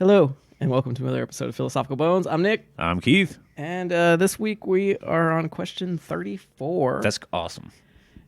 Hello, and welcome to another episode of Philosophical Bones. I'm Nick, I'm Keith. and this week we are on question 34. That's awesome.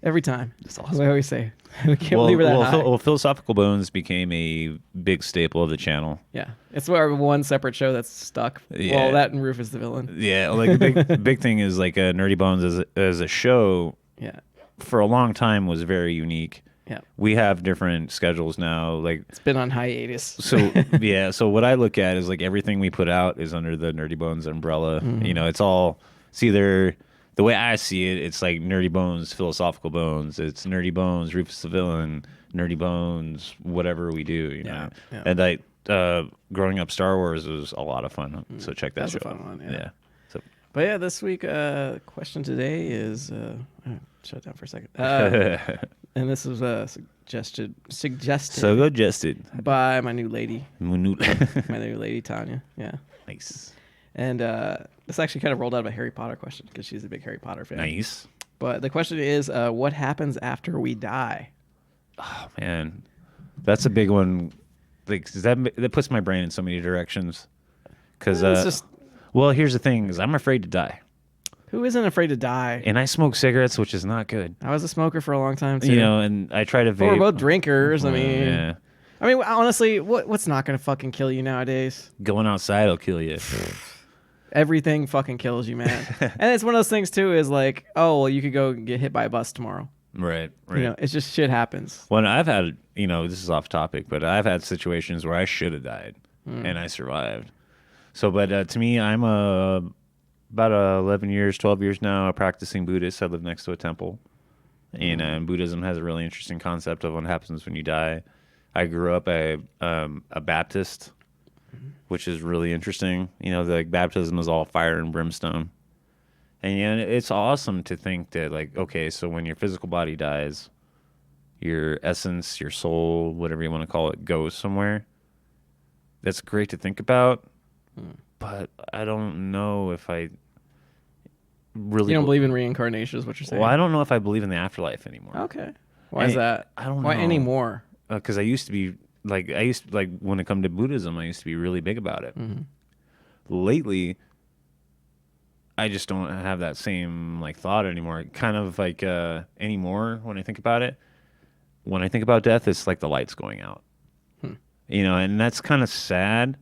Every time. That's awesome. We always say. We can't believe we're that high. Philosophical Bones became a big staple of the channel. Yeah. It's our one separate show that's stuck. Yeah. Well, that and Rufus the Villain. Yeah, like the big thing is like Nerdy Bones as a show. Yeah. For a long time was very unique. Yeah. We have different schedules now. Like It's been on hiatus. so, yeah. So what I look at is like everything we put out is under the Nerdy Bones umbrella. Mm-hmm. You know, it's either the way I see it, it's like Nerdy Bones, Philosophical Bones. It's Nerdy Bones, Rufus the Villain, Nerdy Bones, whatever we do. You know, yeah. and growing up, Star Wars was a lot of fun. So check that That's show. a fun one, yeah. Yeah. So But yeah, this week, question today is... shut down for a second. And this was suggested by my new lady. My new lady, Tanya. Yeah. Nice. And this actually kind of rolled out of a Harry Potter question because she's a big Harry Potter fan. Nice. But the question is, what happens after we die? Oh man, that's a big one. Like that puts my brain in so many directions. Because well, here's the thing: is I'm afraid to die. Who isn't afraid to die? And I smoke cigarettes, which is not good. I was a smoker for a long time too. You know, and I try to vape. But we're both drinkers. Yeah. I mean, honestly, what's not going to fucking kill you nowadays? Going outside will kill you. Everything fucking kills you, man. And it's one of those things too. Is like, oh, well, you could go get hit by a bus tomorrow. Right. You know, it's just shit happens. Well, I've had, this is off topic, but I've had situations where I should have died and I survived. So, but to me, I'm about 11 years, 12 years now, a practicing Buddhist. I live next to a temple. And Buddhism has a really interesting concept of what happens when you die. I grew up a Baptist, which is really interesting. You know, like baptism is all fire and brimstone. And it's awesome to think that, like, okay, so when your physical body dies, your essence, your soul, whatever you want to call it, goes somewhere. That's great to think about, but I don't know if I really... You don't believe in reincarnation is what you're saying? Well, I don't know if I believe in the afterlife anymore. Okay. Why is that? I don't know. Why anymore? Because I used to be, when it come to Buddhism, I used to be really big about it. Mm-hmm. Lately, I just don't have that same thought anymore. Kind of anymore when I think about it. When I think about death, it's like the lights going out. And that's kind of sad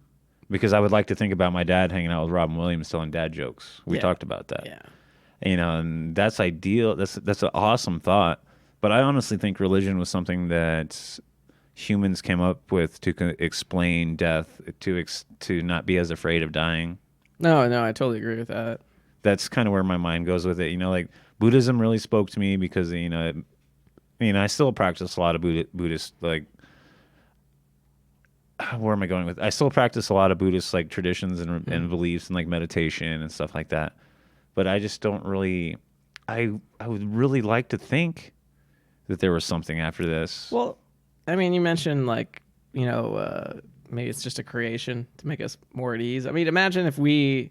because I would like to think about my dad hanging out with Robin Williams telling dad jokes. We talked about that. Yeah. And that's ideal. That's an awesome thought. But I honestly think religion was something that humans came up with to explain death, to not be as afraid of dying. No, I totally agree with that. That's kind of where my mind goes with it. Like Buddhism really spoke to me because, I still practice a lot of Buddhist, where am I going with it? I still practice a lot of Buddhist traditions and beliefs and meditation and stuff like that. But I just don't really, I would really like to think that there was something after this. Well, I mean, you mentioned maybe it's just a creation to make us more at ease. I mean, imagine if we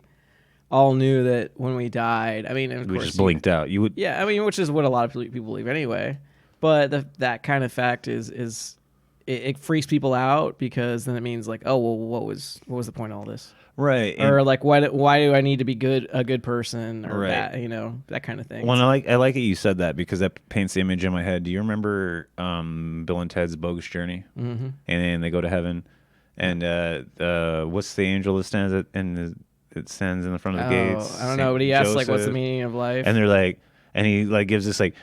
all knew that when we died, I mean, of we course just blinked out. You would, yeah, I mean, which is what a lot of people believe anyway. But that kind of fact is it freaks people out because then it means oh, well, what was the point of all this? Right. Or why do I need to be a good person or right. that kind of thing. Well, I like it you said that because that paints the image in my head. Do you remember Bill and Ted's Bogus Journey? Mm-hmm. And then they go to heaven, and what's the angel that stands it stands in the front of the gates? I don't know, but he asks what's the meaning of life? And they're and he gives this and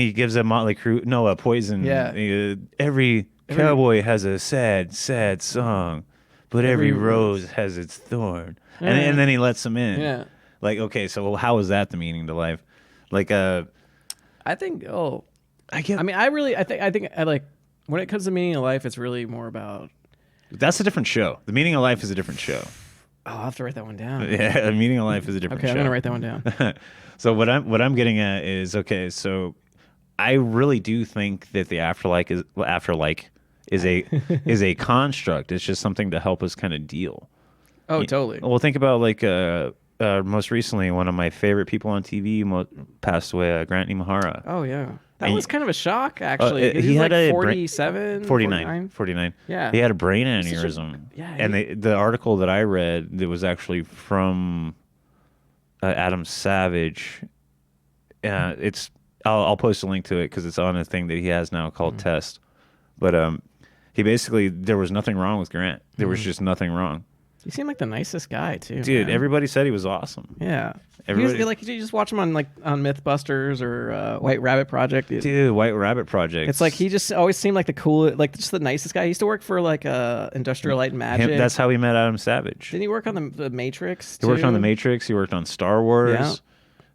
he gives a Motley Crue, no, a Poison. Yeah. Every cowboy has a sad song. But every rose has its thorn. Yeah. And then he lets them in. Yeah. Okay, so how is that the meaning to life? I think, I think when it comes to meaning of life, it's really more about... That's a different show. The meaning of life is a different show. Oh, I'll have to write that one down. Yeah, the meaning of life is a different show. Okay, I'm going to write that one down. So what I'm getting at is, okay, so I really do think that the afterlife is a construct. It's just something to help us kind of deal. Oh, totally. Well, think about most recently, one of my favorite people on TV passed away, Grant Imahara. Oh yeah, That was kind of a shock, actually. He had like a 47, 49. Yeah. He had a brain aneurysm. And the article that I read that was actually from Adam Savage. I'll post a link to it because it's on a thing that he has now called Test. But he basically, there was nothing wrong with Grant. There was just nothing wrong. He seemed like the nicest guy too. Dude, man. everybody said he was awesome. Yeah. Everybody, He was, you just watch him on MythBusters or White Rabbit Project. Dude, White Rabbit Project. It's like he just always seemed like the coolest, like just the nicest guy. He used to work for like Industrial Light and Magic. That's how we met Adam Savage. Didn't he work on the Matrix too? He worked on the Matrix. He worked on Star Wars.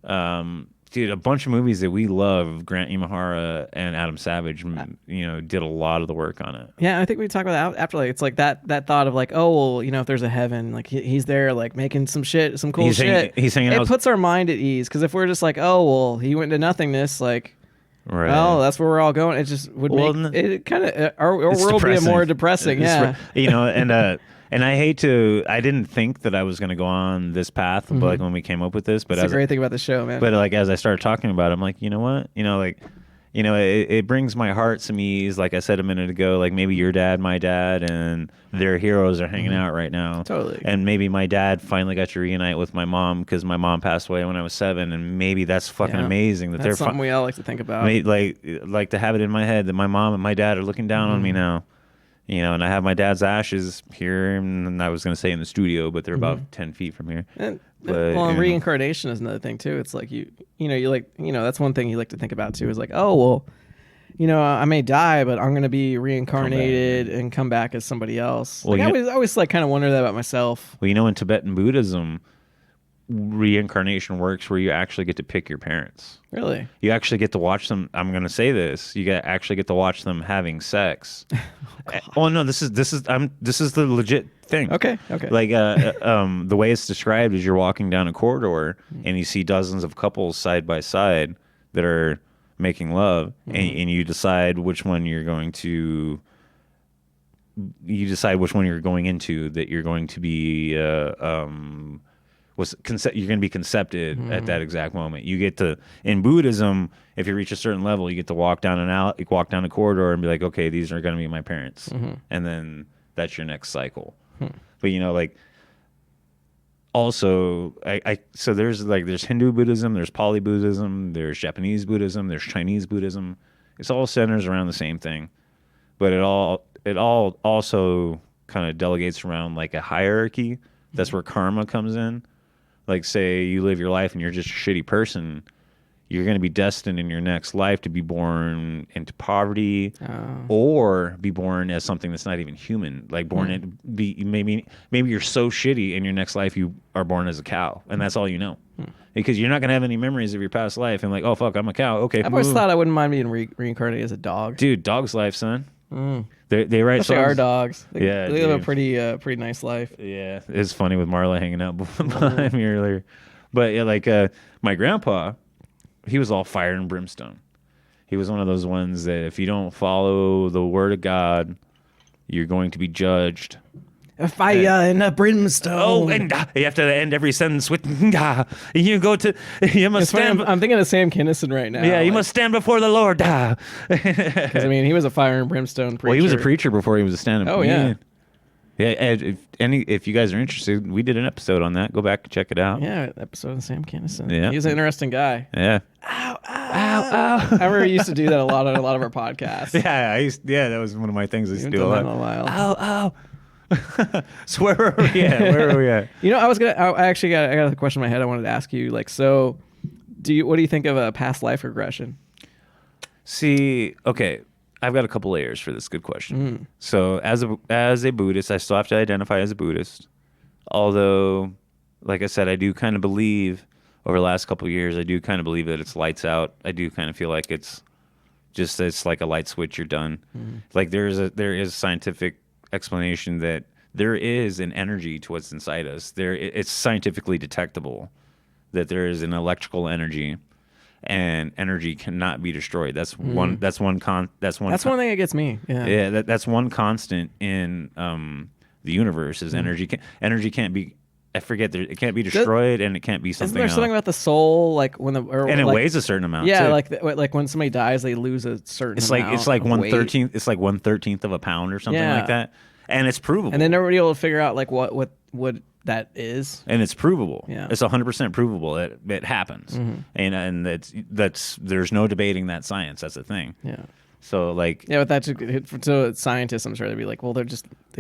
Yeah. Dude, a bunch of movies that we love. Grant Imahara and Adam Savage, did a lot of the work on it. Yeah, I think we talked about that after. Like, it's like that thought of like, oh, well, if there's a heaven, like he's there, like making some cool shit. He's hanging out. It puts our mind at ease because if we're just like, oh, well, he went to nothingness, like, right. Oh, that's where we're all going. It just would make it kind of our world be more depressing. Yeah, And I didn't think that I was going to go on this path, but like when we came up with this, but that's the great thing about the show, man. But like as I started talking about it, I'm like, you know what? It brings my heart some ease. Like I said a minute ago, like maybe your dad, my dad, and their heroes are hanging out right now. Totally. And maybe my dad finally got to reunite with my mom because my mom passed away when I was 7, and maybe that's fucking amazing. That's something we all like to think about. Like to have it in my head that my mom and my dad are looking down on me now. And I have my dad's ashes here, and I was going to say in the studio, but they're about 10 feet from here. Reincarnation is another thing too. It's like that's one thing you like to think about too. Is like, oh well, I may die, but I'm going to be reincarnated and come back as somebody else. Well, I always like kind of wonder that about myself. Well, in Tibetan Buddhism, reincarnation works where you actually get to pick your parents. Really? You actually get to watch them. I'm going to say this. You actually get to watch them having sex. Oh no, this is the legit thing. Okay. Like the way it's described is you're walking down a corridor and you see dozens of couples side by side that are making love, and you decide which one you're going to. You decide which one you're going into. That you're going to be. You're going to be concepted at that exact moment. You get to, in Buddhism, if you reach a certain level, you get to walk down a corridor and be like, okay, these are going to be my parents, and then that's your next cycle. But also, so there's Hindu Buddhism, there's Pali Buddhism, there's Japanese Buddhism, there's Chinese Buddhism. It's all centers around the same thing, but it all also kind of delegates around like a hierarchy. That's where karma comes in. Like, say you live your life and you're just a shitty person, you're going to be destined in your next life to be born into poverty, or be born as something that's not even human. Like maybe you're so shitty in your next life you are born as a cow, and that's all you know, because you're not going to have any memories of your past life. And like, oh fuck, I'm a cow. Okay, I've always thought I wouldn't mind being reincarnated as a dog. Dude, dog's life, son. They write Especially songs. our dogs. They live a pretty nice life. Yeah, it's funny with Marla hanging out behind me earlier. But yeah, like my grandpa, he was all fire and brimstone. He was one of those ones that if you don't follow the word of God, you're going to be judged. A fire and a brimstone. Oh, and you have to end every sentence with you go to. You must stand. I'm thinking of Sam Kinison right now. Yeah, you must stand before the Lord. Because he was a fire and brimstone preacher. Well, he was a preacher before he was a stand-up. Oh comedian. Yeah. If you guys are interested, we did an episode on that. Go back and check it out. Yeah, episode of Sam Kinison. Yeah, he was an interesting guy. Yeah. Ow, ow, ow. I remember he used to do that a lot on a lot of our podcasts. Yeah, that was one of my things I used to do a lot. In a while. Ow, ow. So where are we at? I got a question in my head I wanted to ask you. Like, so what do you think of a past life regression? See, okay, I've got a couple layers for this. Good question. So as a Buddhist, I still have to identify as a Buddhist. Although, like I said, I do kind of believe over the last couple of years, I do kind of believe that it's lights out. I do kind of feel like it's like a light switch. You're done. Like there is scientific explanation that there is an energy to what's inside us. It's scientifically detectable that there is an electrical energy, and energy cannot be destroyed. That's one thing that gets me. That's one constant in the universe is energy. Energy can't be I forget. It can't be destroyed, and it can't be something Isn't there else. something about the soul, like when and it like, weighs a certain amount. yeah, too. like when somebody dies, they lose a certain. It's like amount of 1/13. It's like 1/13 of a pound or something like that, and it's provable. And then nobody able to figure out like what that is. And it's provable. Yeah, it's 100% provable. It happens, and that's there's no debating that science. That's the thing. Yeah. So like but that's so scientists, I'm sure they'd be like, well, they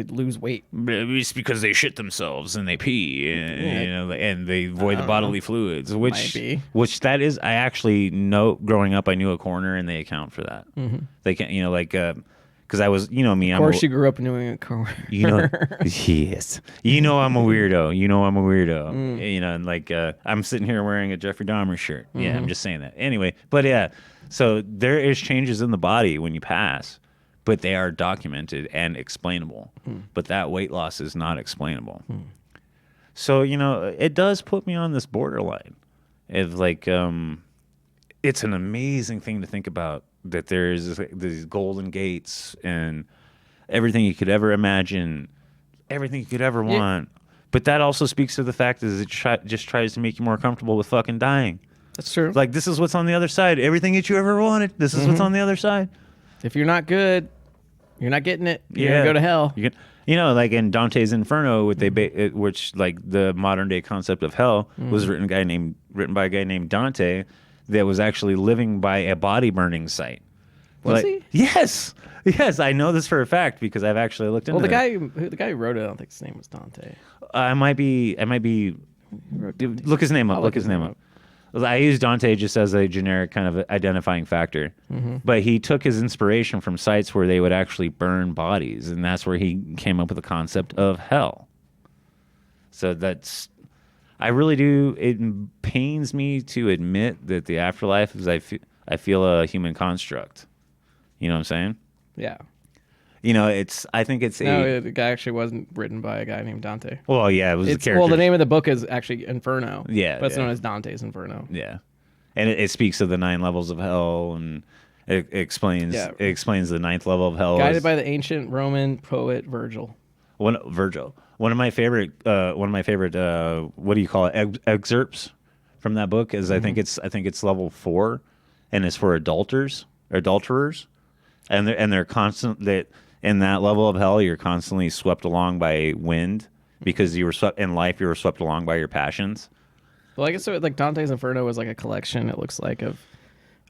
lose weight. It's because they shit themselves and they pee, and, and they void the bodily fluids, which that is. I actually know. Growing up, I knew a coroner, and they account for that. They can, because I was, me. Of course, you grew up knowing a coroner. Yes. I'm a weirdo. I'm a weirdo. And I'm sitting here wearing a Jeffrey Dahmer shirt. Yeah, I'm just saying that. Anyway, but yeah. So there is changes in the body when you pass, but they are documented and explainable. But that weight loss is not explainable. So, it does put me on this borderline. It's it's an amazing thing to think about that there's these golden gates and everything you could ever imagine, everything you could ever want. But that also speaks to the fact that it just tries to make you more comfortable with fucking dying. That's true. Like, this is what's on the other side. Everything that you ever wanted, this is what's on the other side. If you're not good, you're not getting it. You're going to go to hell. Like in Dante's Inferno, which like the modern day concept of hell was written by a guy named Dante that was actually living by a body burning site. Was he? Yes. Yes, I know this for a fact because I've actually looked into it. The guy who wrote it, I don't think his name was Dante. I might be look his name up. Look his name up. I use Dante just as a generic kind of identifying factor, but he took his inspiration from sites where they would actually burn bodies, and that's where he came up with the concept of hell. So I really do. It pains me to admit that the afterlife is, I feel a human construct. You know what I'm saying? Yeah. I think it's the guy actually wasn't written by a guy named Dante. Well, yeah, it was the character. Well, the name of the book is actually Inferno. Yeah. But it's known as Dante's Inferno. Yeah. And it speaks of the 9 levels of hell, and it explains the 9th level of hell. Guided by the ancient Roman poet Virgil. One of my favorite what do you call it? Excerpts from that book is I think it's level 4, and it's for adulterers, and they're constant that. In that level of hell, you're constantly swept along by wind because you were swept along by your passions. Well, I guess like Dante's Inferno was like a collection. It looks like of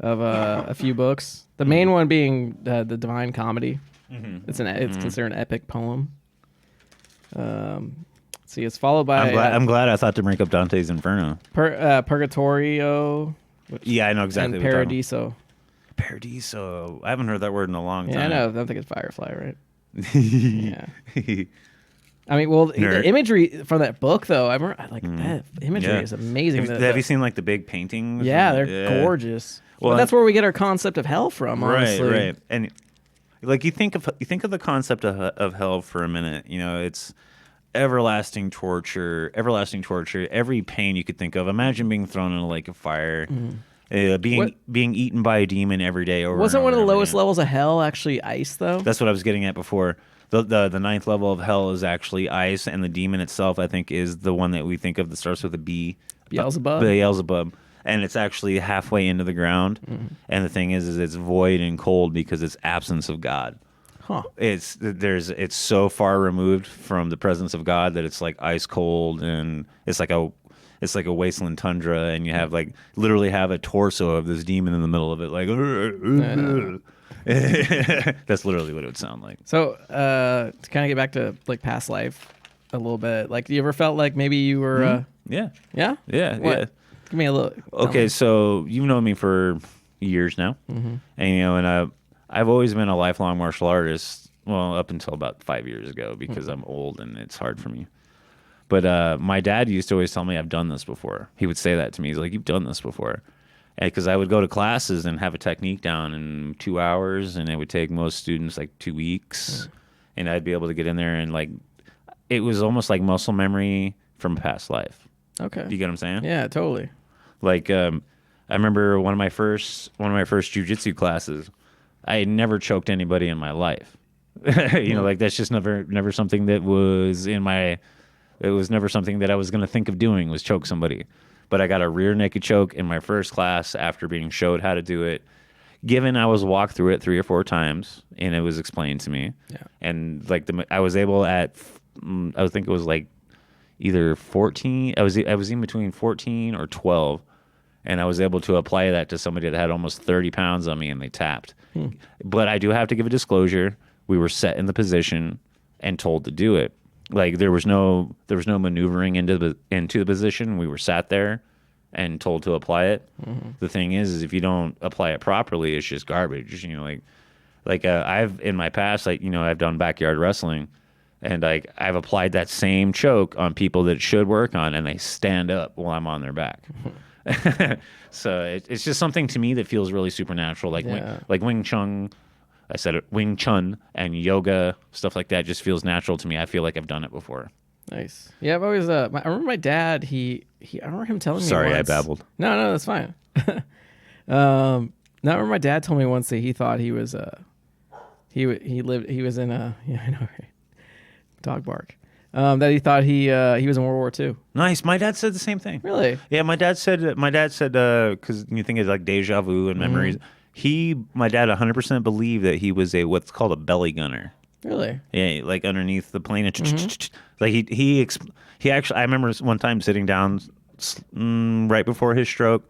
a few books. The main one being the Divine Comedy. It's considered an epic poem. See, it's followed by. I'm glad I thought to bring up Dante's Inferno. Purgatorio. I know exactly. And Paradiso. Paradiso. I haven't heard that word in a long time. Yeah, I know. I don't think it's Firefly, right? Yeah. I mean, well, the imagery from that book, though, I remember, that imagery is amazing. Have you seen like the big paintings? Yeah, they're gorgeous. Well, that's where we get our concept of hell from, honestly. Right. And like you think of the concept of hell for a minute. It's everlasting torture, every pain you could think of. Imagine being thrown in a lake of fire. Being eaten by a demon every day. Wasn't one of the lowest levels of hell actually ice, though? That's what I was getting at before. The 9th level of hell is actually ice, and the demon itself, I think, is the one that we think of that starts with a B. Beelzebub. Beelzebub. And it's actually halfway into the ground. And the thing is it's void and cold because it's absence of God. Huh. It's so far removed from the presence of God that it's like ice cold, and it's like a wasteland tundra, and you have literally have a torso of this demon in the middle of it, that's literally what it would sound like. So to kind of get back to past life a little bit, do you ever felt like maybe you were yeah what? Yeah, give me a little. Okay, so you've known me for years now, and and I've always been a lifelong martial artist, well, up until about 5 years ago, because I'm old and it's hard for me. But my dad used to always tell me I've done this before. He would say that to me. He's like, you've done this before. Because I would go to classes and have a technique down in 2 hours, and it would take most students 2 weeks. And I'd be able to get in there and it was almost like muscle memory from past life. Okay. Do you get what I'm saying? Yeah, totally. I remember one of my first jiu-jitsu classes, I had never choked anybody in my life. That's just never something that was in my It was never something that I was going to think of doing, was choke somebody. But I got a rear naked choke in my first class after being showed how to do it. Given I was walked through it 3 or 4 times and it was explained to me. Yeah. And like I was able I think it was like either 14. I was in between 14 or 12. And I was able to apply that to somebody that had almost 30 pounds on me and they tapped. But I do have to give a disclosure. We were set in the position and told to do it. Like there was no maneuvering into the position. We were sat there and told to apply it. The thing is if you don't apply it properly, it's just garbage. You know, I've in my past, like, you know, I've done backyard wrestling, and like I've applied that same choke on people that it should work on, and they stand up while I'm on their back. So it's just something to me that feels really supernatural, like Wing Chun. I said it, Wing Chun and yoga, stuff like that just feels natural to me. I feel like I've done it before. Nice. Yeah, I've always. I remember my dad. I remember him telling me. Sorry, once, I babbled. No, that's fine. I remember my dad told me once that he thought he was he was in a I know, right? Dog bark. That he thought he was in World War II. Nice. My dad said the same thing. Really? Yeah, my dad said because you think it's like deja vu and memories. My dad 100% believed that he was what's called a belly gunner. Really? Yeah, like underneath the plane. Like he actually, I remember one time sitting down right before his stroke.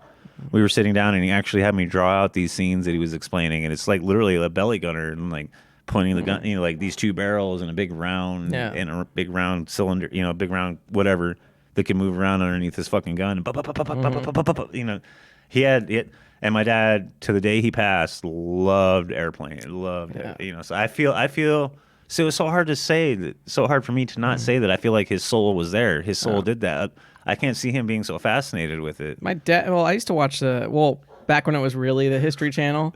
We were sitting down and he actually had me draw out these scenes that he was explaining, and it's like literally a belly gunner and like pointing the gun, you know, like these 2 barrels and a big round and a big round cylinder, you know, a big round whatever that can move around underneath this fucking gun. You know, he had it. And my dad, to the day he passed, loved airplane, loved it. You know, so I feel. So it was so hard to say, so hard for me to not say that I feel like his soul was there. His soul did that. I can't see him being so fascinated with it. My dad. Well, I used to watch back when it was really the History Channel.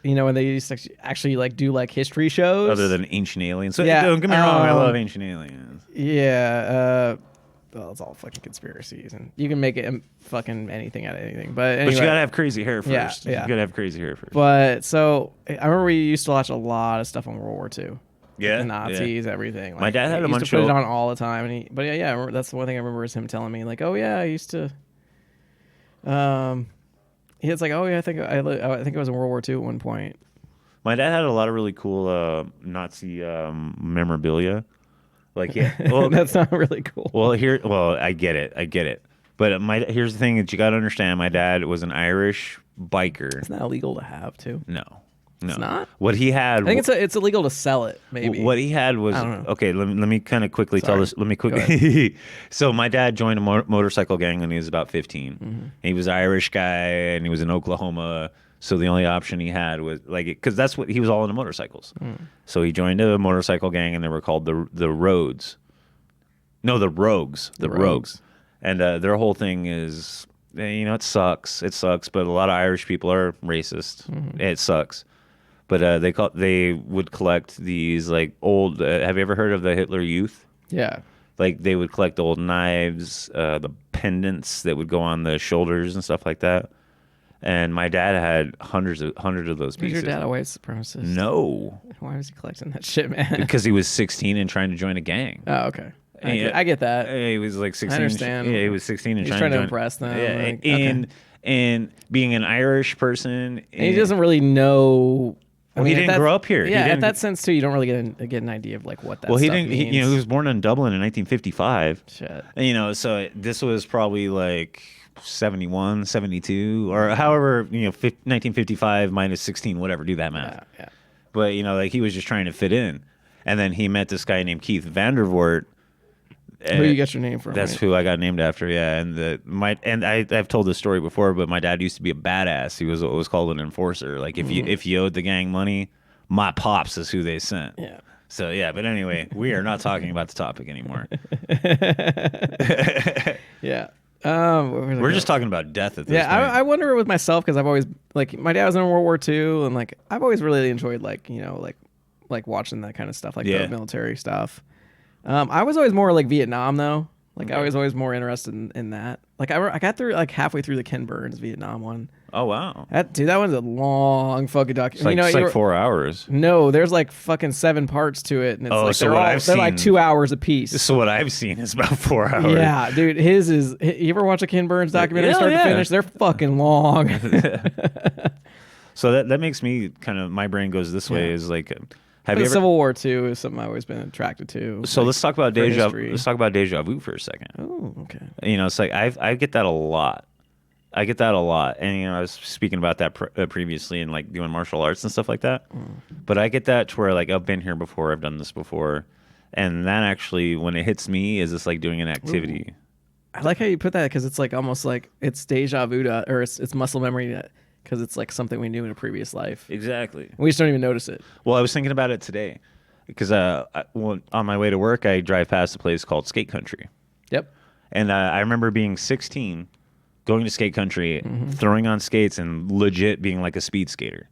You know, when they used to actually like do like history shows. Other than Ancient Aliens. So yeah, don't get me wrong, I love Ancient Aliens. Yeah. Well, it's all fucking conspiracies, and you can make it fucking anything out of anything. But anyway, but you gotta have crazy hair first. Yeah. You gotta have crazy hair first. But so I remember we used to watch a lot of stuff on World War II. Yeah, the Nazis, everything. Like, my dad had a bunch bunch to put of it on all the time, and but I remember, that's the one thing I remember is him telling me like, oh yeah, I used to. It's like, oh yeah, I think I was in World War II at one point. My dad had a lot of really cool Nazi memorabilia. Like, yeah, well, that's not really cool. Well, I get it. But here's the thing that you got to understand. My dad was an Irish biker. It's not illegal to have, too. No. It's not? What he had... I think it's illegal to sell it, maybe. What he had was... I don't know. Okay, let me kind of quickly tell this. Let me quickly... So my dad joined a motorcycle gang when he was about 15. Mm-hmm. He was an Irish guy, and he was in Oklahoma. So the only option he had was... like, because that's what... He was all into motorcycles. Mm. So he joined a motorcycle gang, and they were called the Roads. No, the Rogues. The Rogues. And their whole thing is... You know, it sucks. It sucks, but a lot of Irish people are racist. Mm-hmm. It sucks. But they would collect these like old. Have you ever heard of the Hitler Youth? Yeah. Like they would collect old knives, the pendants that would go on the shoulders and stuff like that. And my dad had hundreds of those pieces. Was your dad a white supremacist? No. Why was he collecting that shit, man? Because he was 16 and trying to join a gang. Oh, okay. I get that. He was like 16. I understand. Yeah, he was 16 and trying to impress them. Yeah, like, and being an Irish person, and he doesn't really know. Well, he didn't grow up here. Yeah, at that sense too, you don't really get an idea of like what that. Well, he stuff didn't. means. He was born in Dublin in 1955. Shit. And, so this was probably like 71, 72, or however 1955 minus 16, whatever. Do that math. Yeah. But like he was just trying to fit in, and then he met this guy named Keith Vandervoort. Who you got your name from? That's right? who I got named after. Yeah, and I've told this story before, but my dad used to be a badass. He was what was called an enforcer. Like if you owed the gang money, my pops is who they sent. Yeah. So yeah, but anyway, we are not talking about the topic anymore. Yeah. We're just talking about death at this point. Yeah, I wonder with myself because I've always like my dad was in World War II and like I've always really enjoyed like watching that kind of stuff like the military stuff. I was always more like Vietnam though. Like I was always more interested in that. Like I got through like halfway through the Ken Burns Vietnam one. Oh wow. That one's a long fucking documentary. It's like 4 hours. No, there's like fucking 7 parts to it, and it's like they're like 2 hours a piece. So what I've seen is about 4 hours. Yeah, dude, his is. You ever watch a Ken Burns documentary start to finish? They're fucking long. So that makes me kind of, my brain goes this way, is like, have you ever, Civil War too is something I've always been attracted to. So let's talk about deja vu for a second. Oh, okay. You know, it's like I get that a lot. And you know, I was speaking about that previously and like doing martial arts and stuff like that. But I get that to where like I've been here before, I've done this before, and that actually, when it hits me, is it's like doing an activity. Ooh. I like how you put that, because it's like almost like it's deja vu or it's muscle memory, because it's like something we knew in a previous life. Exactly. We just don't even notice it. Well, I was thinking about it today because on my way to work, I drive past a place called Skate Country. Yep. And I remember being 16, going to Skate Country, throwing on skates, and legit being like a speed skater.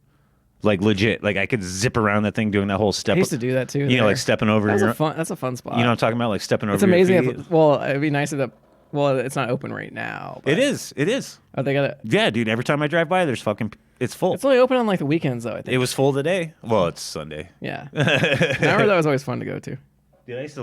Like legit, like I could zip around that thing, doing that whole step. I used to do that too. You know, like stepping over. That's a fun spot. You know what I'm talking about, like stepping over. It's amazing. Your feet. Well, it'd be nice if well, it's not open right now. It is. Oh, they got it. Yeah, dude. Every time I drive by, it's full. It's only open on like the weekends, though. I think it was full today. Well, it's Sunday. Yeah. I remember that was always fun to go to. Dude, I used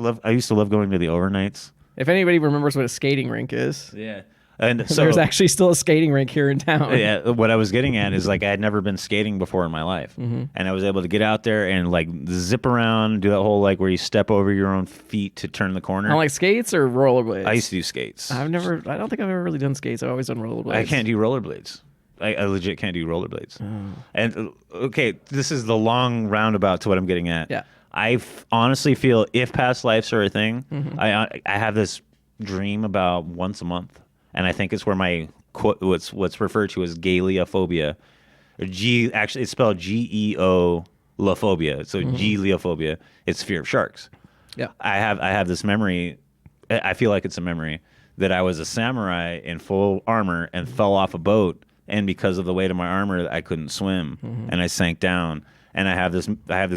to love going to the overnights. If anybody remembers what a skating rink is. Yeah. And so there's actually still a skating rink here in town. Yeah, what I was getting at is like I had never been skating before in my life, and I was able to get out there and like zip around, do that whole like where you step over your own feet to turn the corner. On like skates or rollerblades? I used to do skates. I don't think I've ever really done skates. I've always done rollerblades. I can't do rollerblades. I legit can't do rollerblades. Oh. And okay, this is the long roundabout to what I'm getting at. Yeah. I honestly feel if past lives are a thing, I have this dream about once a month. And I think it's where my what's referred to as galeophobia, or actually it's spelled geophobia. So galeophobia, it's fear of sharks. Yeah, I have this memory. I feel like it's a memory that I was a samurai in full armor and fell off a boat, and because of the weight of my armor, I couldn't swim, and I sank down. And I have this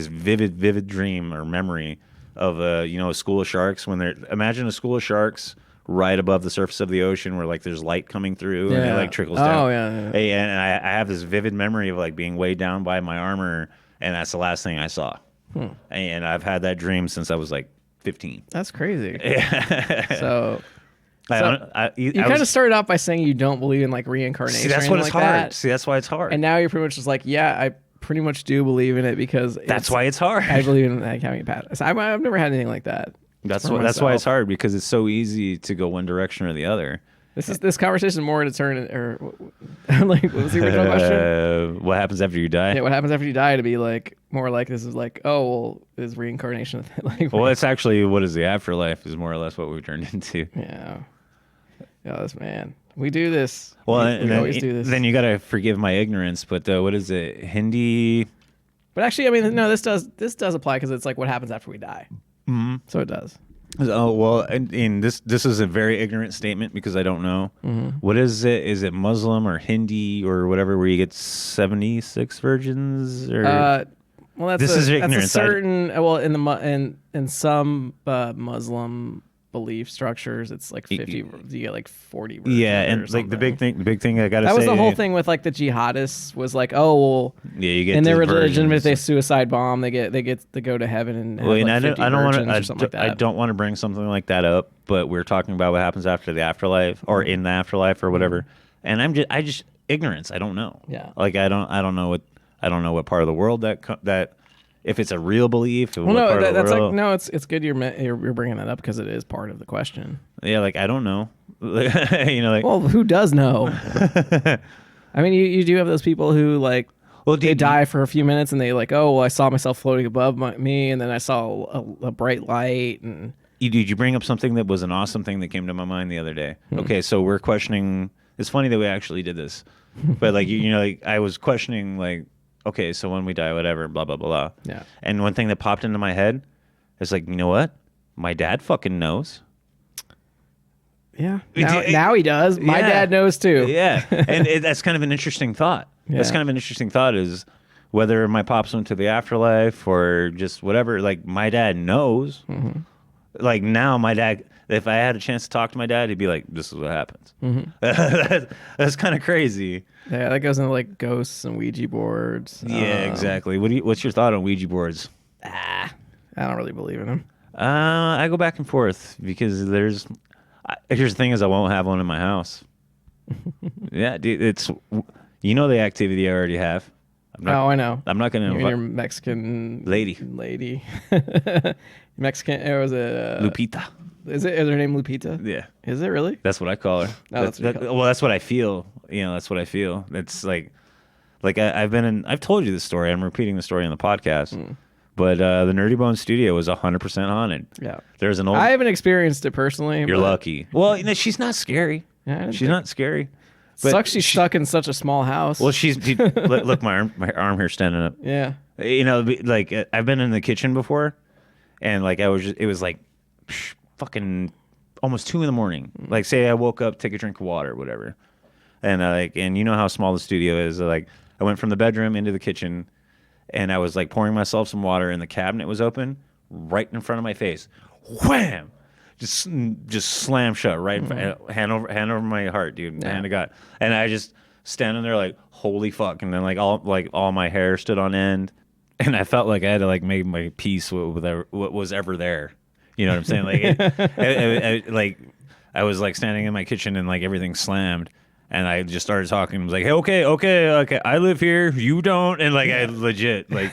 vivid dream or memory of a school of sharks. Imagine a school of sharks right above the surface of the ocean, where like there's light coming through and it like trickles down. Oh yeah. And I have this vivid memory of like being weighed down by my armor, and that's the last thing I saw. And I've had that dream since I was like 15. That's crazy. Yeah. So you kind of started off by saying you don't believe in like reincarnation. See, that's what it's like hard. that. See, that's why it's hard. And now you're pretty much just like, yeah, I pretty much do believe in it, because that's why it's hard. I believe in like having a past. I've never had anything like that. That's why it's hard, because it's so easy to go one direction or the other. This conversation more to turn or like, what was the original question? What happens after you die? Yeah, what happens after you die, to be like more like this is like, oh well, is reincarnation like? Well, it's actually what is the afterlife is more or less what we've turned into. Yeah. This man. We do this. Well, we always do this. Then you got to forgive my ignorance, but what is it? Hindi. But actually, I mean, no, this does apply, because it's like what happens after we die. So it does. Oh well, and this is a very ignorant statement, because I don't know. What is it? Is it Muslim or Hindi or whatever, where you get 76 virgins? Or well, this is ignorance. That's a certain in some Muslim belief structures, it's like 50. You get like 40 virgins. Yeah, and like the big thing I gotta say. That was the whole thing with like the jihadists, was like, oh well. Yeah, you get in their religion, virgins. if they suicide bomb, they get to go to heaven and have Well, like and 50 I don't want virgins or something like that. I don't want to bring something like that up, but we're talking about what happens after the afterlife or in the afterlife or whatever. And I just ignorance. I don't know. Yeah. Like I don't know what part of the world that if it's a real belief. Well, no, that's like no. It's good you're bringing that up, because it is part of the question. Yeah, like I don't know. Like, well, who does know? I mean, you do have those people who like. Well, they die for a few minutes and they like, oh, well, I saw myself floating above me, and then I saw a bright light. And did you bring up something that was an awesome thing that came to my mind the other day? Okay, so we're questioning. It's funny that we actually did this, but like like I was questioning like, okay, so when we die, whatever, blah blah blah. Yeah. And one thing that popped into my head is like, you know what? My dad fucking knows. Yeah. Now he does. My dad knows too. Yeah. And that's kind of an interesting thought. Yeah. That's kind of an interesting thought, is whether my pops went to the afterlife or just whatever, like my dad knows. Like now, my dad, if I had a chance to talk to my dad, he'd be like, "This is what happens." That's kind of crazy. Yeah, that goes into like ghosts and Ouija boards. Yeah, exactly. What's your thought on Ouija boards? I don't really believe in them. I go back and forth because here's the thing: is I won't have one in my house. Yeah, dude, it's the activity I already have. I know. I'm not gonna. Your Mexican lady. Mexican. Or was it Lupita? Is her name Lupita? Yeah. Is it really? That's what I call her. Oh, that's what you call her. Well, that's what I feel. That's what I feel. It's like I've told you this story. I'm repeating the story on the podcast. But the Nerdy Bone Studio was 100% haunted. Yeah. There's an old. I haven't experienced it personally. You're lucky. Well, she's not scary. Yeah, she's not scary. But sucks she's stuck in such a small house. Well, look, my arm here standing up. Yeah. Like I've been in the kitchen before, and like it was like fucking almost 2 a.m. Like say I woke up, take a drink of water, whatever, and and you know how small the studio is. Like I went from the bedroom into the kitchen, and I was like pouring myself some water, and the cabinet was open right in front of my face. Wham! Just slam shut right in front, hand over my heart, dude. Hand to God. And I just standing there like, holy fuck. And then all my hair stood on end, and I felt like I had to like make my peace with what was ever there. You know what I'm saying? Like I was like standing in my kitchen and like everything slammed. And I just started talking. I was like, hey, okay. I live here. You don't. And like, I legit like,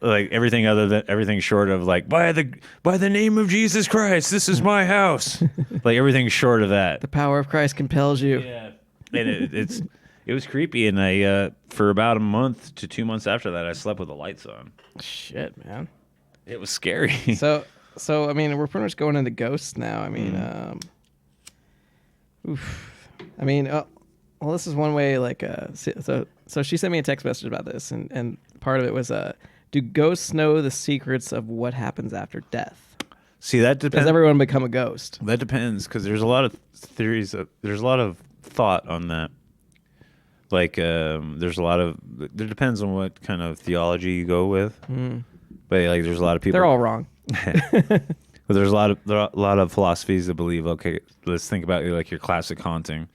like everything short of like, by the name of Jesus Christ, this is my house. Like everything short of that. The power of Christ compels you. Yeah. And it was creepy. And I, for about a month to 2 months after that, I slept with the lights on. Shit, man. It was scary. So I mean, we're pretty much going into ghosts now. I mean, oof. I mean, well, this is one way. Like, so she sent me a text message about this, and part of it was, do ghosts know the secrets of what happens after death? See, that depends. Does everyone become a ghost? That depends, because there's a lot of theories. There's a lot of thought on that. Like, there depends on what kind of theology you go with. But like, there's a lot of people. They're all wrong. But there's a lot of philosophies that believe, okay, let's think about like your classic haunting.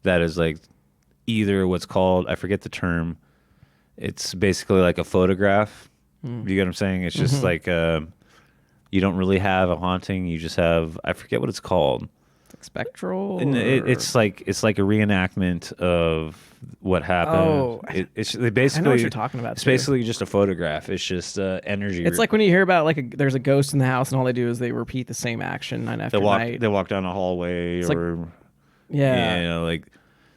That is like either what's called, I forget the term. It's basically like a photograph. You get what I'm saying? It's just like you don't really have a haunting. You just have, I forget what it's called. Like spectral. It's like a reenactment of what happened. Oh, it's basically. I know what you're talking about. It's basically just a photograph. It's just energy. It's like when you hear about like there's a ghost in the house and all they do is they repeat the same action night after night. They walk down a hallway like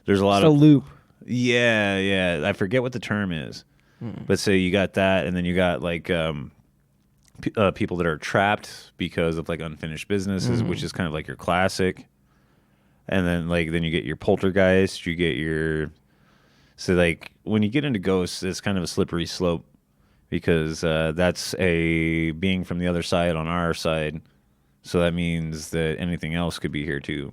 there's a lot of loop. Yeah. I forget what the term is, but so you got that, and then you got like people that are trapped because of like unfinished businesses, which is kind of like your classic. And then then you get your poltergeist, you get your. So like when you get into ghosts, it's kind of a slippery slope because that's a being from the other side on our side. So that means that anything else could be here too.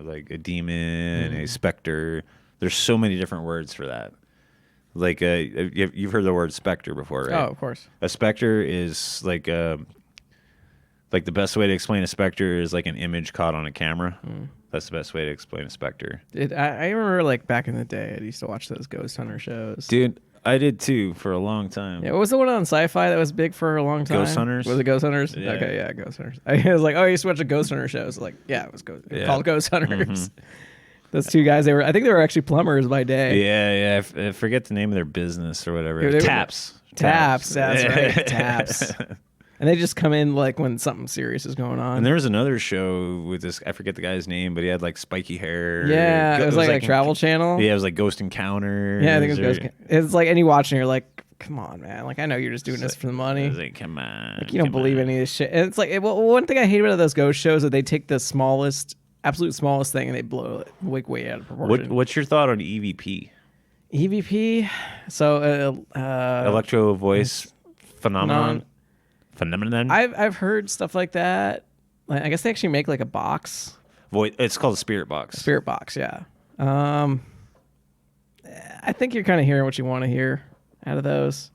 Like a demon, a specter. There's so many different words for that. Like you've heard the word specter before, right? Oh, of course. A specter is like the best way to explain a specter is like an image caught on a camera. That's the best way to explain a specter. I remember like back in the day, I used to watch those ghost hunter shows. Dude, I did too for a long time. Yeah, what was the one on Sci-Fi that was big for a long time? Ghost Hunters? Was it Ghost Hunters? Yeah. Okay, yeah, Ghost Hunters. I was like, oh, I used to watch a Ghost Hunter show. So like, yeah, it was called Ghost Hunters. Those two guys, I think they were actually plumbers by day. Yeah. I forget the name of their business or whatever. Yeah, Taps. That's right. Taps. And they just come in like when something serious is going on. And there was another show with this, I forget the guy's name, but he had like spiky hair. Yeah, it was like a Travel Channel. Yeah, it was like Ghost Encounters. Yeah, I think it was Ghost. It's like, and you watch and you're like, come on, man. Like, I know you're just doing this for the money. Like, come on. Like, you don't believe any of this shit. And it's like, one thing I hate about those ghost shows is that they take the absolute smallest thing and they blow it way out of proportion. What's your thought on EVP? EVP? So, Electro voice phenomenon. I've heard stuff like that. Like, I guess they actually make like a box. It's called a spirit box. Spirit box, yeah. I think you're kind of hearing what you want to hear out of those.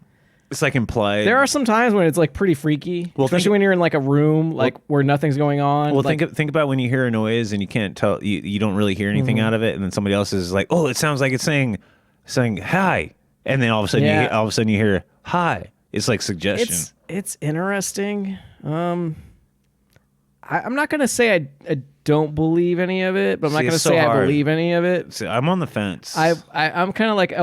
It's like implied. There are some times when it's like pretty freaky, especially when you're in like a room where nothing's going on. Well, like, think about when you hear a noise and you can't tell, you don't really hear anything out of it, and then somebody else is like, "Oh, it sounds like it's saying hi," and then all of a sudden you hear hi. It's like suggestion. It's interesting. I'm not gonna say I don't believe any of it, but I'm not gonna say I believe any of it. See, I'm on the fence. I'm kind of like, I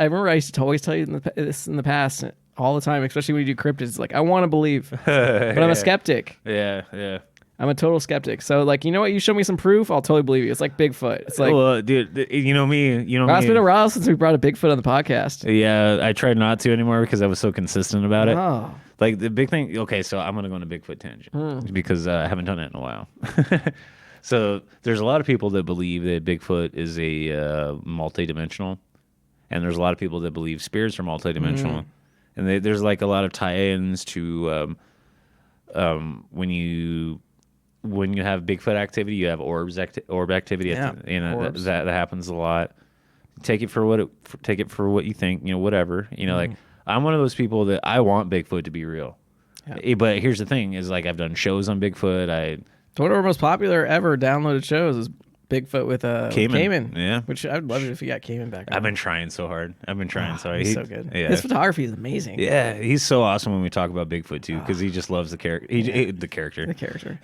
remember I used to always tell you this in the past all the time, especially when you do cryptids. It's like, I want to believe, but I'm a skeptic. Yeah. I'm a total skeptic. So like, you know what? You show me some proof, I'll totally believe you. It's like Bigfoot. It's like, well, dude, you know me. It's been a while since we brought a Bigfoot on the podcast. Yeah, I tried not to anymore because I was so consistent about it. Oh. Like the big thing. Okay, so I'm gonna go on a Bigfoot tangent because I haven't done it in a while. So there's a lot of people that believe that Bigfoot is a multi-dimensional, and there's a lot of people that believe spirits are multi-dimensional, and there's like a lot of tie-ins to when you have Bigfoot activity, you have orb activity. That happens a lot. Take it for what you think. Whatever. Like I'm one of those people that I want Bigfoot to be real. Yeah. But here's the thing: is like I've done shows on Bigfoot. One of our most popular ever downloaded shows is Bigfoot with Cayman. Yeah. Which I'd love it if you got Cayman back. I've been trying so hard. He's so good. Yeah. His photography is amazing. Yeah, he's so awesome when we talk about Bigfoot too, because he just loves the character. The character. The character.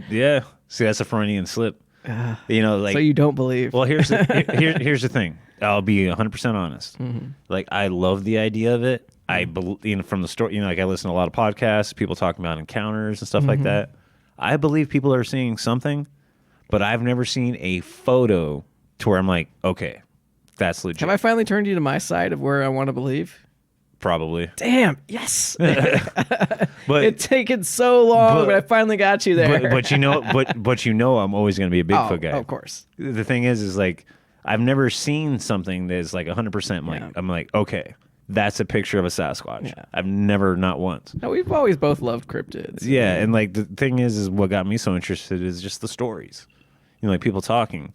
Yeah. See, that's a Freudian slip. Like. So you don't believe? Well, here's the thing. I'll be 100% honest. Like, I love the idea of it. I believe, from the story, like I listen to a lot of podcasts, people talking about encounters and stuff like that. I believe people are seeing something, but I've never seen a photo to where I'm like, okay, that's legit. Have I finally turned you to my side of where I want to believe? Probably. Damn. Yes. But it's taken so long, but I finally got you there. But I'm always going to be a Bigfoot guy. Of course. The thing is like, I've never seen something that's like 100%. I'm like, okay, that's a picture of a Sasquatch. Yeah. I've never, not once. No, we've always both loved cryptids. Yeah, and like the thing is what got me so interested is just the stories. Like people talking,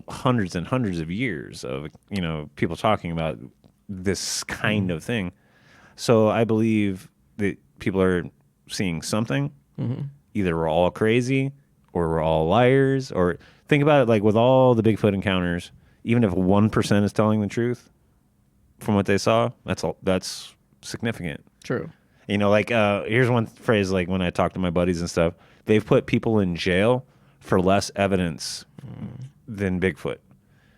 hundreds and hundreds of years of, people talking about this kind of thing. So I believe that people are seeing something. Either we're all crazy or we're all liars, or think about it like with all the Bigfoot encounters, even if 1% is telling the truth from what they saw, that's significant. True. Like here's one phrase, like when I talk to my buddies and stuff, they've put people in jail for less evidence than Bigfoot.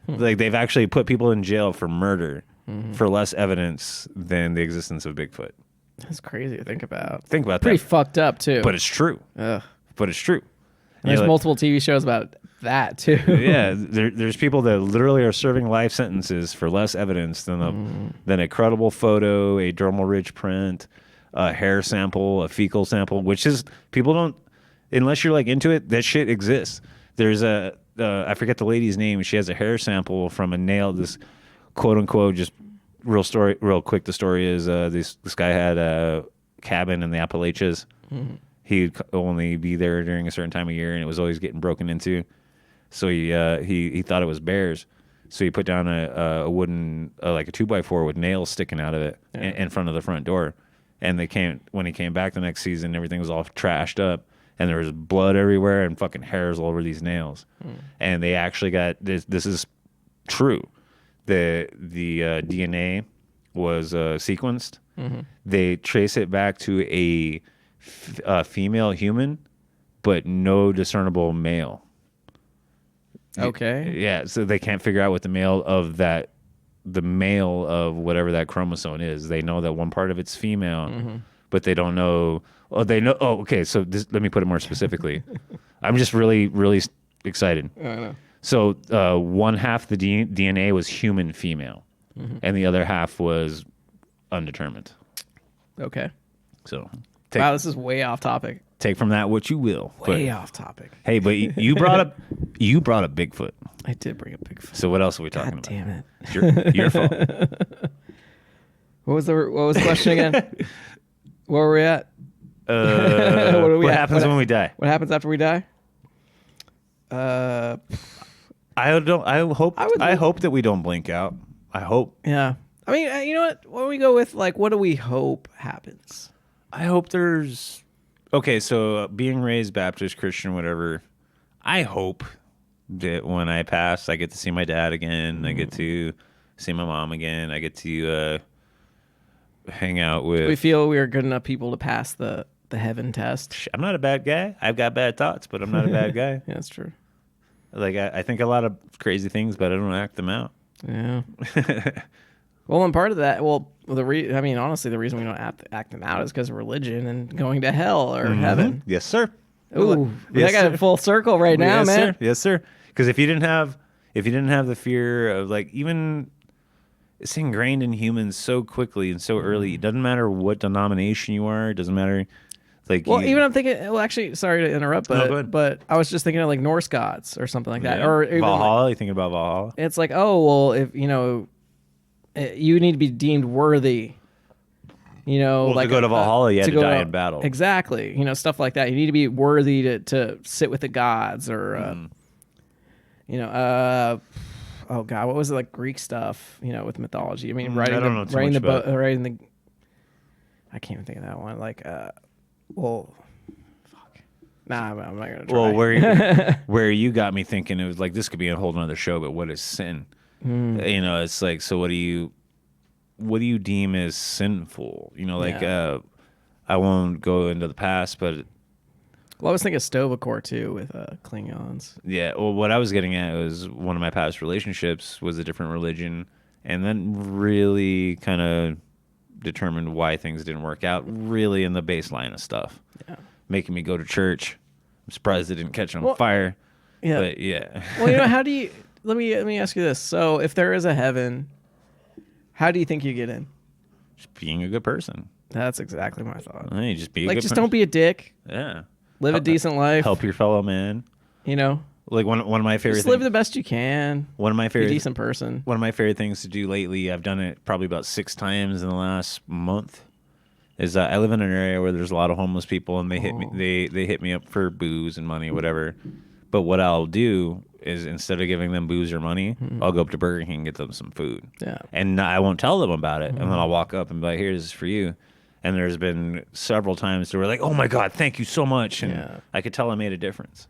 Like they've actually put people in jail for murder for less evidence than the existence of Bigfoot. That's crazy to think about. Think about Pretty that. Fucked up too. But it's true. Ugh. But it's true. And there's multiple TV shows about that too. Yeah, there's people that literally are serving life sentences for less evidence than a credible photo, a dermal ridge print, a hair sample, a fecal sample, which is, people don't, unless you're like into it, that shit exists. There's I forget the lady's name. She has a hair sample from a nail. This quote unquote, just real quick. The story is this guy had a cabin in the Appalachians. He'd only be there during a certain time of year, and it was always getting broken into. So he thought it was bears. So he put down a wooden, like a 2x4 with nails sticking out of it in front of the front door. And when he came back the next season, everything was all trashed up, and there was blood everywhere and fucking hairs all over these nails. And they actually got this. This is true. The DNA was sequenced. They trace it back to a female human, but no discernible male. Okay. Yeah, so they can't figure out what the male of whatever that chromosome is. They know that one part of it's female, but they don't know. Oh, they know. Oh, okay. So let me put it more specifically. I'm just really, really excited. I know. So one half the DNA was human female, and the other half was undetermined. Okay. So wow, this is way off topic. Take from that what you will. Way off topic. Hey, but you brought up Bigfoot. I did bring up Bigfoot. So what else are we talking about? Damn it! It's your fault. What was the question again? Where were we at? What happens when we die? What happens after we die? I hope that we don't blink out. I hope. Yeah. I mean, you know what? When we go with like, what do we hope happens? I hope there's okay. So being raised Baptist, Christian, whatever. I hope that when I pass, I get to see my dad again. I get to see my mom again. I get to hang out with. We feel we are good enough people to pass the heaven test. I'm not a bad guy. I've got bad thoughts, but I'm not a bad guy. Yeah, that's true. Like I think a lot of crazy things, but I don't act them out. Yeah. Well, and part of that, I mean, honestly, the reason we don't act them out is because of religion and going to hell or heaven. Yes, sir. Ooh, Yes, I got sir. it full circle right now, Yes, man. sir. Yes, sir. Because if you didn't have the fear of like even it's ingrained in humans so quickly and so early. It doesn't matter what denomination you are. It doesn't matter. Like even I'm thinking. Well, actually, sorry to interrupt, go ahead. but I was just thinking of like Norse gods or something like that, yeah. or even Valhalla. You thinking about Valhalla? it's like, oh well, if you need to be deemed worthy. Well, like to go to Valhalla, you had to go die in battle. Exactly. Stuff like that. You need to be worthy to sit with the gods or, oh God, what was it like Greek stuff, with mythology? I mean, I don't know too much about it. writing the, I can't even think of that one. Like, fuck. Nah, I'm not going to try. Well, where you got me thinking, it was like, this could be a whole nother show, but what is sin? It's like, so what do you deem as sinful? I won't go into the past, but well, I was thinking Tovacor too with Klingons. yeah. Well, what I was getting at was one of my past relationships was a different religion, and then really kind of determined why things didn't work out. Really, in the baseline of stuff, making me go to church. I'm surprised it didn't catch on fire. Yeah, but yeah. Well, how do you? Let me ask you this. So, if there is a heaven, how do you think you get in? Just being a good person. That's exactly my thought. Hey, just be a like, good just person. don't be a dick. Yeah. Live a decent life. Help your fellow man. Like one of my favorite just things. live the best you can. One of my favorite Be a decent person. One of my favorite things to do lately, I've done it probably about 6 times in the last month, is I live in an area where there's a lot of homeless people, and they hit me. They hit me up for booze and money, whatever. But what I'll do is instead of giving them booze or money, I'll go up to Burger King and get them some food. Yeah. And I won't tell them about it, and then I'll walk up and be like, "Here, this is for you." And there's been several times where like, "Oh my God, thank you so much," and I could tell I made a difference.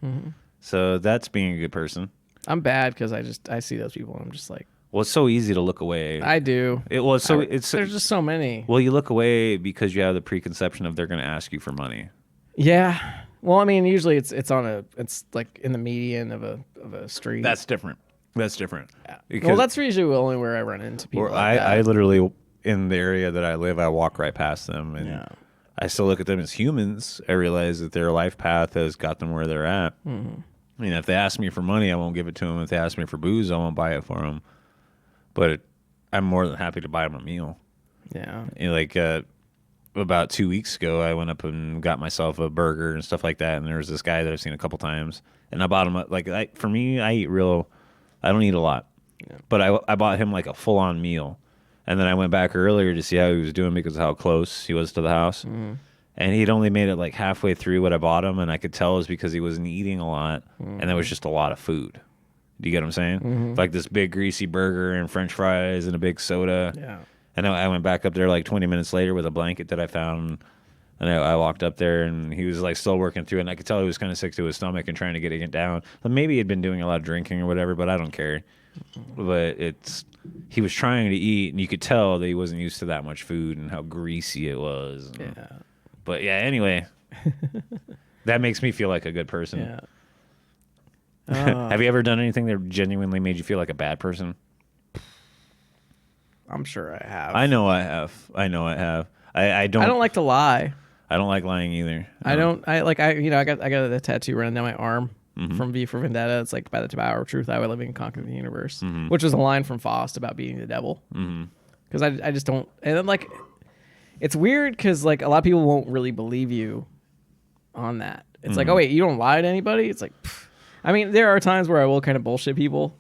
So that's being a good person. I'm bad because I see those people and I'm just like, well, it's so easy to look away. I do. There's just so many. Well, you look away because you have the preconception of they're going to ask you for money. Yeah. Well, I mean, usually it's like in the median of a street. That's different. Yeah. Well, that's usually only where I run into people. I literally, in the area that I live, I walk right past them, and I still look at them as humans. I realize that their life path has got them where they're at. I mean, if they ask me for money, I won't give it to them. If they ask me for booze, I won't buy it for them. But I'm more than happy to buy them a meal. Yeah. About 2 weeks ago, I went up and got myself a burger and stuff like that. And there was this guy that I've seen a couple times, and I bought him for me, I don't eat a lot, but I bought him like a full on meal. And then I went back earlier to see how he was doing because of how close he was to the house. And he'd only made it like halfway through what I bought him, and I could tell it was because he wasn't eating a lot, and there was just a lot of food. Do you get what I'm saying? Like this big greasy burger and French fries and a big soda. Yeah. And I went back up there like 20 minutes later with a blanket that I found, and I walked up there, and he was like still working through it, and I could tell he was kind of sick to his stomach and trying to get it down. But maybe he'd been doing a lot of drinking or whatever, but I don't care. But he was trying to eat, and you could tell that he wasn't used to that much food and how greasy it was. Yeah. But yeah, anyway, that makes me feel like a good person. Yeah. Have you ever done anything that genuinely made you feel like a bad person? I'm sure I have. I know I have. I don't like to lie. I don't like lying either. I got a tattoo running down my arm from V for Vendetta. It's like, by the power of truth, I would live and conquer the universe, which is a line from Faust about beating the devil. Because I just don't. And then like, it's weird because like a lot of people won't really believe you on that. It's like, oh wait, you don't lie to anybody? It's like, pfft. I mean, there are times where I will kind of bullshit people.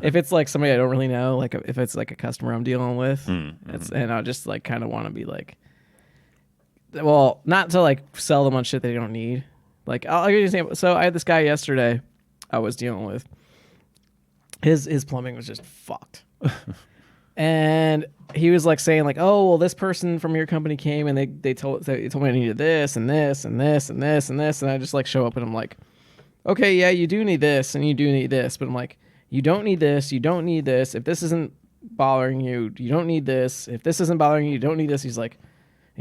If it's like somebody I don't really know, like if it's like a customer I'm dealing with, and I just like kind of want to be like, well, not to like sell them on shit they don't need. Like I'll give you an example. So I had this guy yesterday I was dealing with. His plumbing was just fucked. And he was like saying like, oh, well, this person from your company came and they told me I needed this and this and this and this and this. And I just like show up and I'm like, okay, yeah, you do need this and you do need this. But I'm like, you don't need this. You don't need this. If this isn't bothering you, you don't need this. If this isn't bothering you, you don't need this. He's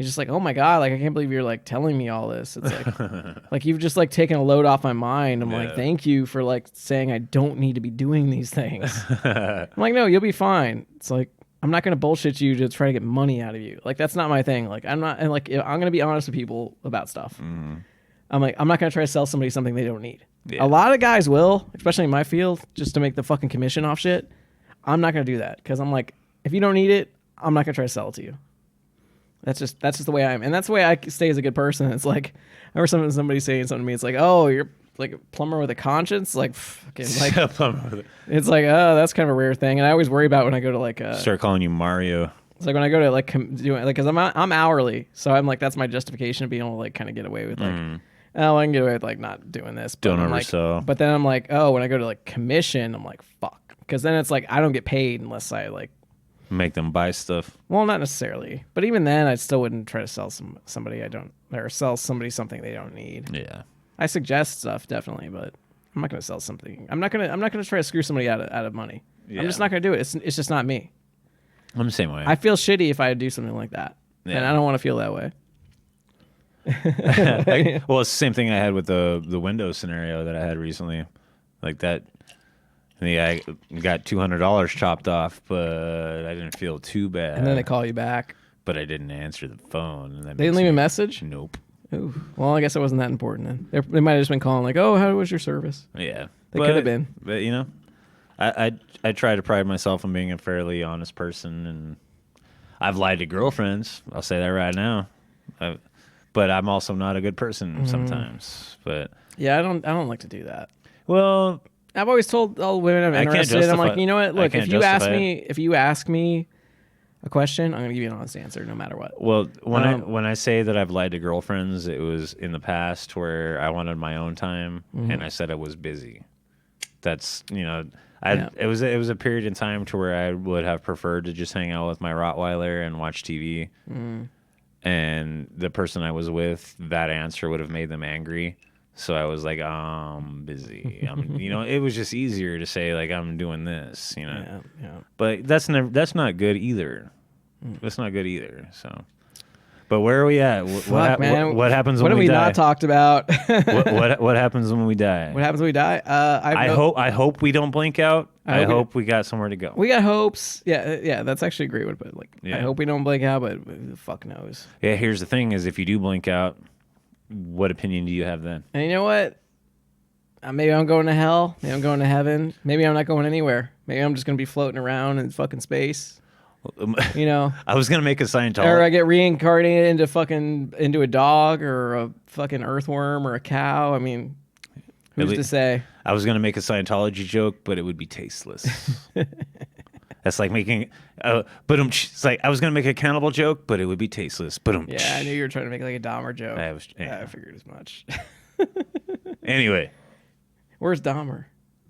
just like, oh my God, like, I can't believe you're like telling me all this. It's like, like you've just like taken a load off my mind. I'm like, thank you for like saying I don't need to be doing these things. I'm like, no, you'll be fine. It's like, I'm not going to bullshit you to try to get money out of you. Like, that's not my thing. Like, I'm not, and like, I'm going to be honest with people about stuff. I'm like, I'm not going to try to sell somebody something they don't need. Yeah. A lot of guys will, especially in my field, just to make the fucking commission off shit. I'm not going to do that because I'm like, if you don't need it, I'm not going to try to sell it to you. That's just the way I am. And that's the way I stay as a good person. It's like, I remember somebody saying something to me. It's like, oh, you're like a plumber with a conscience. Like, fucking, like it's like, oh, that's kind of a rare thing. And I always worry about when I go to like, start calling you Mario. It's like when I go to like doing like, cause I'm hourly. So I'm like, that's my justification of being able to like kind of get away with like, oh, I can get away with like not doing this. But Don't oversell. Like, but then I'm like, oh, when I go to like commission, I'm like, fuck. Cause then it's like, I don't get paid unless I like, make them buy stuff. Well, not necessarily, but even then, I still wouldn't try to sell somebody I don't, or sell somebody something they don't need. Yeah, I suggest stuff definitely, but I'm not going to sell something. I'm not going to try to screw somebody out of money. Yeah. I'm just not going to do it. It's just not me. I'm the same way. I feel shitty if I do something like that, and I don't want to feel that way. Well, it's the same thing I had with the Windows scenario that I had recently, like that. I got $200 chopped off, but I didn't feel too bad. And then they call you back. But I didn't answer the phone. And they didn't leave a message? Nope. Ooh. Well, I guess it wasn't that important then. They might have just been calling like, oh, how was your service? Yeah. They could have been. But, you know, I try to pride myself on being a fairly honest person. And I've lied to girlfriends. I'll say that right now. But I'm also not a good person sometimes. But yeah, I don't like to do that. Well, I've always told all women I'm interested. I'm like, you know what? Look, if you ask me a question, I'm gonna give you an honest answer, no matter what. Well, when I say that I've lied to girlfriends, it was in the past where I wanted my own time, and I said I was busy. That's it was a period in time to where I would have preferred to just hang out with my Rottweiler and watch TV, and the person I was with, that answer would have made them angry. So I was like, I'm busy. It was just easier to say like I'm doing this, Yeah. But that's not good either. That's not good either. So, but where are we at? What happens when we die? What have we not talked about? what happens when we die? What happens when we die? I hope we don't blink out. I hope we got somewhere to go. We got hopes. Yeah. That's actually a great one. But like, I hope we don't blink out. But who the fuck knows? Yeah. Here's the thing: is if you do blink out, what opinion do you have then? And you know what? Maybe I'm going to hell. Maybe I'm going to heaven. Maybe I'm not going anywhere. Maybe I'm just going to be floating around in fucking space. I was going to make a Scientology. Or I get reincarnated into a dog or a fucking earthworm or a cow. I mean, who's to say? I was going to make a Scientology joke, but it would be tasteless. That's like making, it's like I was gonna make a cannibal joke, but it would be tasteless. Yeah, I knew you were trying to make like a Dahmer joke. I figured as much. Anyway, where's Dahmer?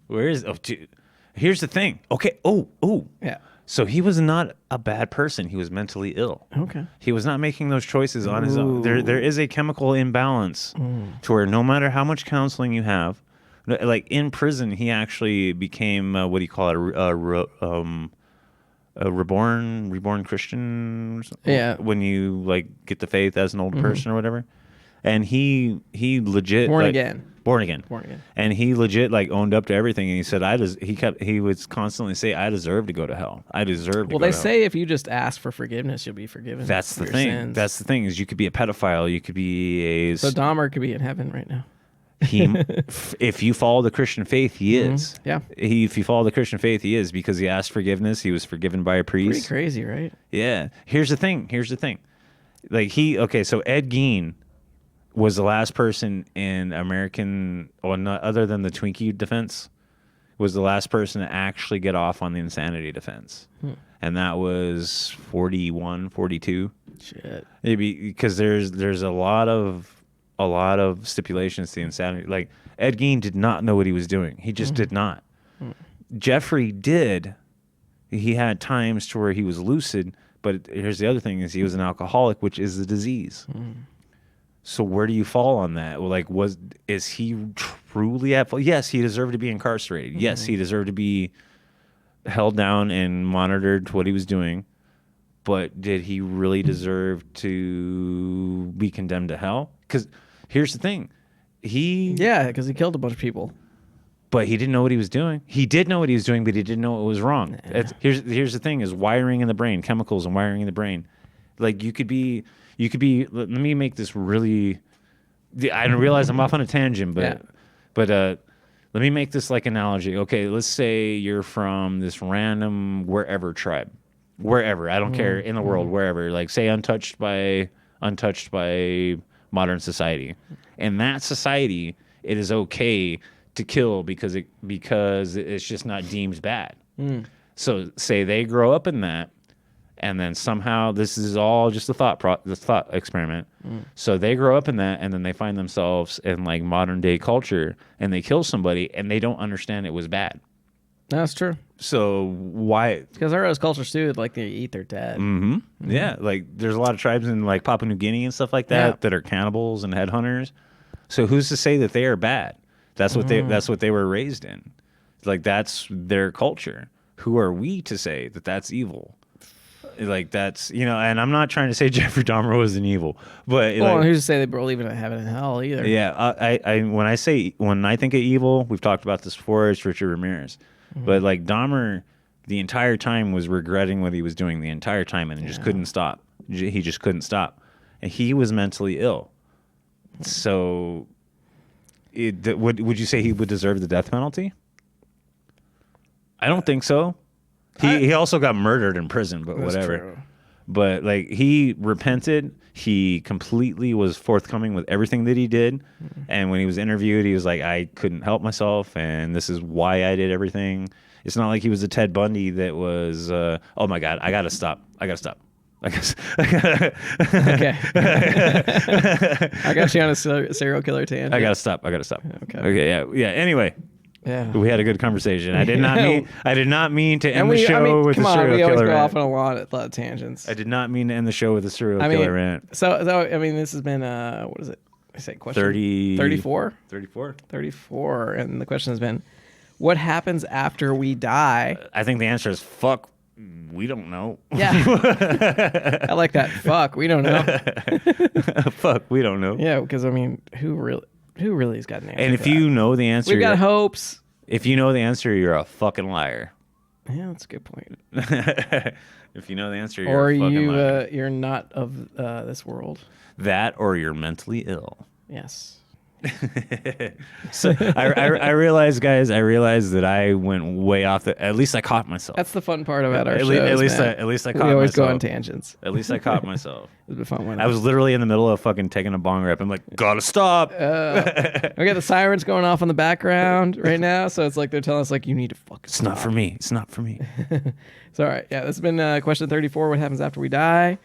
Here's the thing. Okay. Yeah. So he was not a bad person. He was mentally ill. Okay. He was not making those choices on his own. There is a chemical imbalance to where no matter how much counseling you have, like in prison, he actually became what do you call it? A reborn Christian. Yeah. When you like get the faith as an older person or whatever, and he legit born again. And he legit like owned up to everything, and he said he would constantly say, I deserve to go to hell. I deserve to go to hell. Well, they say if you just ask for forgiveness, you'll be forgiven. That's the thing. Sins. That's the thing is you could be a pedophile, you could be So Dahmer could be in heaven right now. If you follow the Christian faith, he is. Yeah. If you follow the Christian faith, he is, because he asked forgiveness. He was forgiven by a priest. Pretty crazy, right? Yeah. Here's the thing. Like so Ed Gein was the last person in American, not other than the Twinkie defense, was the last person to actually get off on the insanity defense. And that was 41, 42. Shit. Maybe because there's a lot of stipulations to the insanity. Like Ed Gein did not know what he was doing. He just did not. Jeffrey did, He had times to where he was lucid, but here's the other thing: is he was an alcoholic, which is a disease. So where do you fall on that? Well, like, is he truly at fault? Yes, he deserved to be incarcerated. Yes, he deserved to be held down and monitored what he was doing. But did he really deserve to be condemned to hell? Because here's the thing. Because he killed a bunch of people. But he didn't know what he was doing. He did know what he was doing, but he didn't know it was wrong. Here's the thing: is wiring in the brain, chemicals and wiring in the brain. Like you could be. Let me make this really. I realize I'm off on a tangent, but let me make this like analogy. Okay, let's say you're from this random wherever tribe, wherever, I don't care, in the world, wherever. Like say untouched by modern society. In that society, it is okay to kill because it's just not deemed bad. So say they grow up in that, and then somehow this is all just a thought experiment. So they grow up in that, and then they find themselves in like modern day culture, and they kill somebody, and they don't understand it was bad. That's true. So why? Because there are those cultures too, like they eat their dead. Yeah, like there's a lot of tribes in like Papua New Guinea and stuff like that that are cannibals and headhunters. So who's to say that they are bad? That's what they were raised in. Like that's their culture. Who are we to say that that's evil? Like that's, and I'm not trying to say Jeffrey Dahmer was an evil, but who's to say they believe in heaven and hell either? Yeah, when I think of evil, we've talked about this before. It's Richard Ramirez, but like Dahmer, the entire time was regretting what he was doing the entire time, and just couldn't stop. He just couldn't stop, and he was mentally ill. So, would you say he would deserve the death penalty? I don't think so. He also got murdered in prison, but whatever. True. But like he repented, he completely was forthcoming with everything that he did, and when he was interviewed, he was like, "I couldn't help myself, and this is why I did everything." It's not like he was a Ted Bundy that was, "Oh my God, I gotta stop. I guess. Okay. I got you on a serial killer tangent. I gotta stop. Okay. Yeah. Anyway. Yeah. We had a good conversation. I did not mean to end the show with a serial killer. We always go rant. off on a lot of tangents. I did not mean to end the show with a serial killer rant. So this has been what is it? I say question 34. 34, and the question has been, what happens after we die? I think the answer is fuck. We don't know. Yeah. I like that. Fuck. We don't know. Fuck. We don't know. Yeah, because who really has got an answer? And if you know the answer, we've got hopes. If you know the answer, you're a fucking liar. Yeah, that's a good point. If you know the answer, you're a fucking liar. You're not of this world. That, or you're mentally ill. Yes. So I realized, guys. That I went way off. At least I caught myself. That's the fun part about our shows, at least I caught myself. We always go on tangents. At least I caught myself. It was a fun one. I was literally in the middle of fucking taking a bong rip. I'm like, gotta stop. We got the sirens going off in the background right now, so it's like they're telling us like you need to fucking. It's not for me. It's not for me. It's all right. Yeah, this has been question 34. What happens after we die?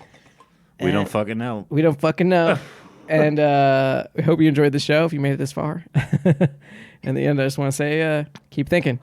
We don't fucking know. We don't fucking know. And we hope you enjoyed the show if you made it this far. In the end, I just want to say, keep thinking.